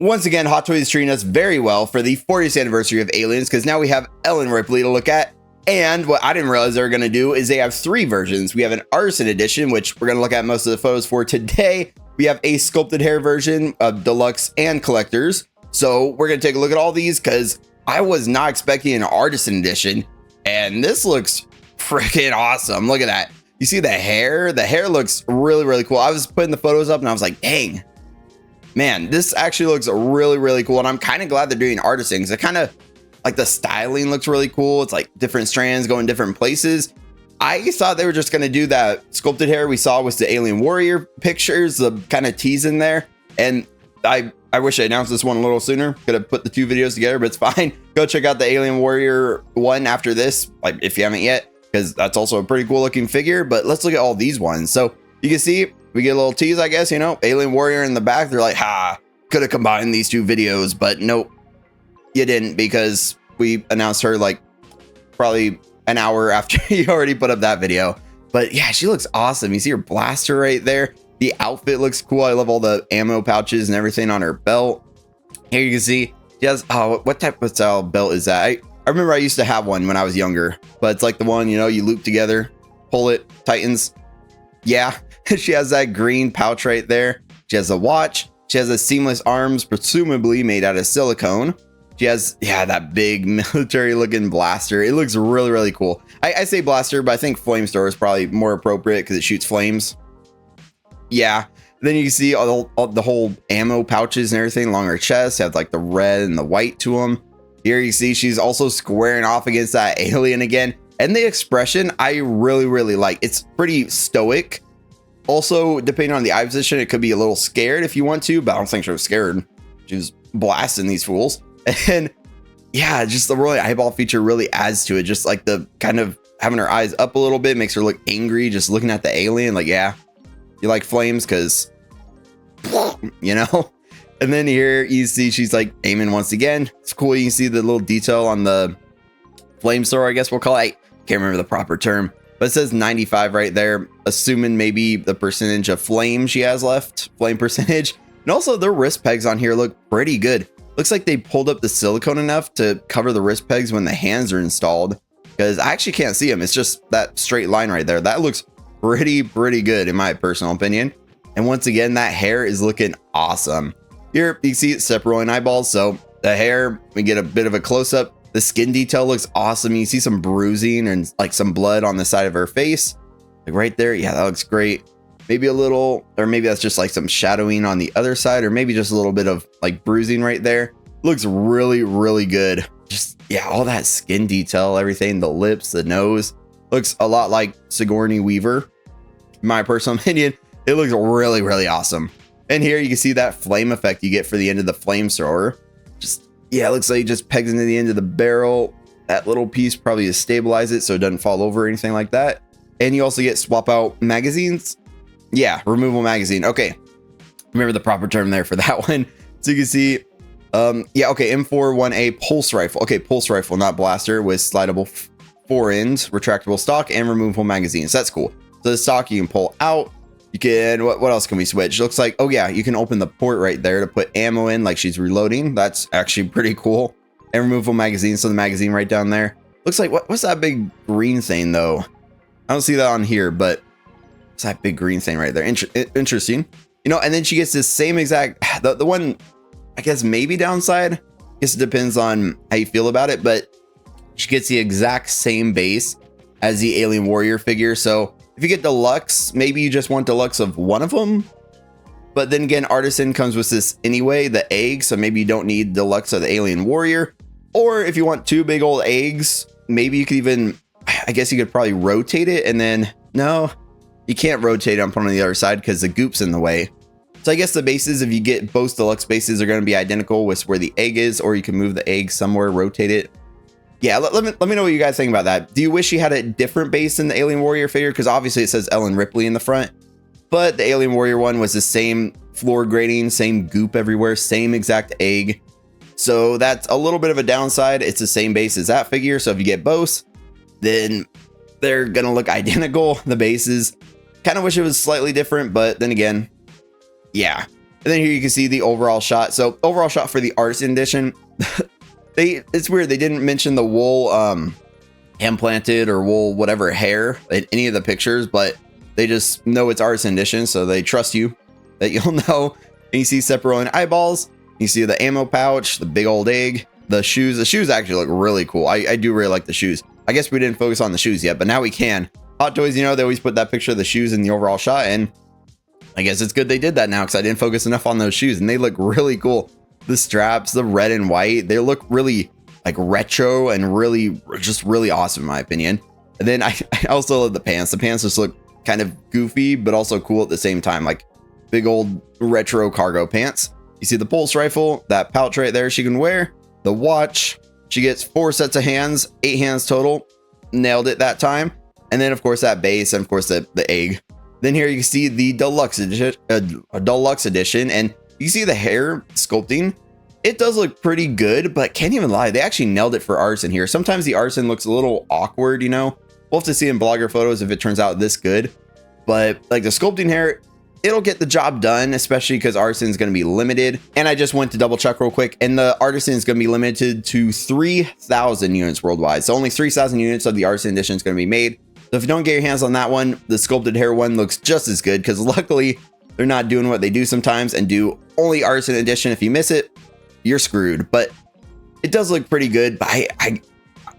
Once again, Hot Toys is treating us very well for the 40th anniversary of Aliens, because now we have Ellen Ripley to look at. And what I didn't realize they were going to do is they have 3 versions. We have an Artisan edition, which we're going to look at most of the photos for today. We have a sculpted hair version of deluxe and collectors. So we're going to take a look at all these because I was not expecting an Artisan edition. And this looks freaking awesome. Look at that. You see the hair? The hair looks really, really cool. I was putting the photos up and I was like, dang. Man, this actually looks really, really cool. And I'm kind of glad they're doing Artisan because it kind of like the styling looks really cool. It's like different strands going different places. I thought they were just going to do that sculpted hair we saw with the Alien Warrior pictures, the kind of tease in there. And I wish I announced this one a little sooner. Could have put the 2 videos together, but it's fine. Go check out the Alien Warrior one after this, like if you haven't yet, because that's also a pretty cool looking figure. But let's look at all these ones. So you can see we get a little tease, I guess, you know, Alien Warrior in the back. They're like, ha, could have combined these 2 videos, but nope, you didn't, because we announced her like probably an hour after you already put up that video. But yeah, she looks awesome. You see her blaster right there. The outfit looks cool. I love all the ammo pouches and everything on her belt. Here you can see she has, oh, what type of style belt is that? I remember I used to have one when I was younger, but it's like the one, you know, you loop together, pull it, tightens. Yeah, she has that green pouch right there. She has a watch. She has a seamless arms, presumably made out of silicone. She has, yeah, that big military looking blaster. It looks really, really cool. I say blaster, but I think flamethrower is probably more appropriate because it shoots flames. Yeah. Then you can see all the whole ammo pouches and everything along her chest. Have like the red and the white to them. Here you see she's also squaring off against that alien again. And the expression I really, really like. It's pretty stoic. Also, depending on the eye position, it could be a little scared if you want to, but I don't think she was scared. She was blasting these fools. And yeah, just the really eyeball feature really adds to it. Just like the kind of having her eyes up a little bit makes her look angry just looking at the alien. Like, yeah, you like flames because, you know. And then here you see she's like aiming once again. It's cool. You can see the little detail on the flamethrower, I guess we'll call it. I can't remember the proper term, but it says 95 right there, assuming maybe the percentage of flame she has left, flame percentage. And also their wrist pegs on here look pretty good. Looks like they pulled up the silicone enough to cover the wrist pegs when the hands are installed, because I actually can't see them. It's just that straight line right there. That looks pretty good in my personal opinion. And once again, that hair is looking awesome. Here you see it separating eyeballs. So the hair, we get a bit of a close up. The skin detail looks awesome. You see some bruising and like some blood on the side of her face, like right there. Yeah, that looks great. Maybe a little, or maybe that's just like some shadowing on the other side, or maybe just a little bit of like bruising right there. Looks really good. Just, yeah, all that skin detail, everything, the lips, the nose, looks a lot like Sigourney Weaver. In my personal opinion, it looks really awesome. And here you can see that flame effect you get for the end of the flamethrower. Just, yeah, it looks like it just pegs into the end of the barrel. That little piece probably to stabilize it so it doesn't fall over or anything like that. And you also get swap out magazines. Yeah, removable magazine. Okay, remember the proper term there for that one. So you can see, yeah, okay, M41A pulse rifle. Okay, pulse rifle, not blaster, with slidable 4-end retractable stock and removable magazines. That's cool. So the stock you can pull out. You can, what else can we switch? Looks like, oh yeah, you can open the port right there to put ammo in, like she's reloading. That's actually pretty cool. And removable magazine. So the magazine right down there. Looks like, what's that big green thing though? I don't see that on here, but it's that big green thing right there. Interesting. You know, and then she gets this same exact, the one, I guess maybe downside. I guess it depends on how you feel about it, but she gets the exact same base as the Alien Warrior figure. So if you get deluxe, maybe you just want deluxe of one of them. But then again, Artisan comes with this anyway, the egg. So maybe you don't need deluxe of the Alien Warrior. Or if you want 2 big old eggs, maybe you could even, I guess you could probably rotate it. And then, no, you can't rotate it and put it on the other side because the goop's in the way. So I guess the bases, if you get both deluxe bases, are going to be identical with where the egg is, or you can move the egg somewhere, rotate it. Yeah, let me know what you guys think about that. Do you wish you had a different base in the Alien Warrior figure? Because obviously it says Ellen Ripley in the front, but the Alien Warrior one was the same floor grading, same goop everywhere, same exact egg. So that's a little bit of a downside. It's the same base as that figure. So if you get both, then they're going to look identical. The bases, kind of wish it was slightly different, but then again, yeah. And then here you can see the overall shot. So overall shot for the Artisan edition, it's weird. They didn't mention the wool implanted or wool whatever hair in any of the pictures, but they just know it's Artisan edition, so they trust you that you'll know. And you see separate rolling eyeballs. You see the ammo pouch, the big old egg, the shoes. The shoes actually look really cool. I do really like the shoes. I guess we didn't focus on the shoes yet, but now we can. Hot Toys, you know, they always put that picture of the shoes in the overall shot, and I guess it's good they did that now because I didn't focus enough on those shoes, and they look really cool. The straps, the red and white, they look really like retro and really, just really awesome in my opinion. And then I also love the pants. The pants just look kind of goofy, but also cool at the same time, like big old retro cargo pants. You see the pulse rifle, that pouch right there she can wear, the watch. She gets 4 sets of hands, 8 hands total. Nailed it that time. And then of course that base, and of course the egg. Then here you see the deluxe edition, and you see the hair sculpting. It does look pretty good, but can't even lie, they actually nailed it for Artisan here. Sometimes the Artisan looks a little awkward, you know. We'll have to see in blogger photos if it turns out this good. But like the sculpting hair, it'll get the job done, especially because Artisan is going to be limited. And I just went to double check real quick, and the Artisan is going to be limited to 3,000 units worldwide. So only 3,000 units of the Artisan edition is going to be made. So if you don't get your hands on that one, the sculpted hair one looks just as good, because luckily they're not doing what they do sometimes and do only Artisan edition. If you miss it, you're screwed. But it does look pretty good. But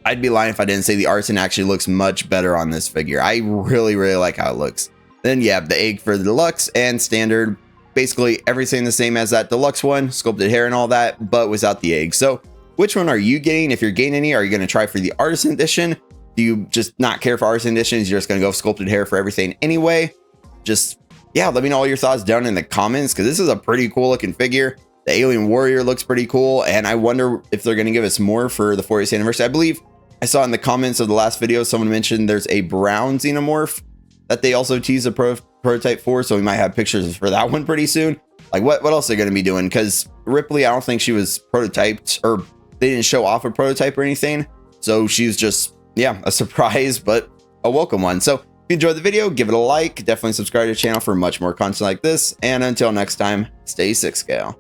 I'd be lying if I didn't say the Artisan actually looks much better on this figure. I really like how it looks. Then yeah, the egg for the deluxe and standard, basically everything the same as that deluxe one, sculpted hair and all that, but without the egg. So which one are you getting? If you're getting any, are you going to try for the Artisan edition? Do you just not care for Artisan editions? You're just going to go sculpted hair for everything anyway? Just, yeah, let me know all your thoughts down in the comments, because this is a pretty cool looking figure. The Alien Warrior looks pretty cool, and I wonder if they're going to give us more for the 40th anniversary. I believe I saw in the comments of the last video, someone mentioned there's a brown xenomorph that they also teased a prototype for, so we might have pictures for that one pretty soon. Like what else are they going to be doing? Because Ripley, I don't think she was prototyped, or they didn't show off a prototype or anything, so she's just, yeah, a surprise, but a welcome one. So if you enjoyed the video, give it a like, definitely subscribe to the channel for much more content like this, and until next time, stay 6 scale.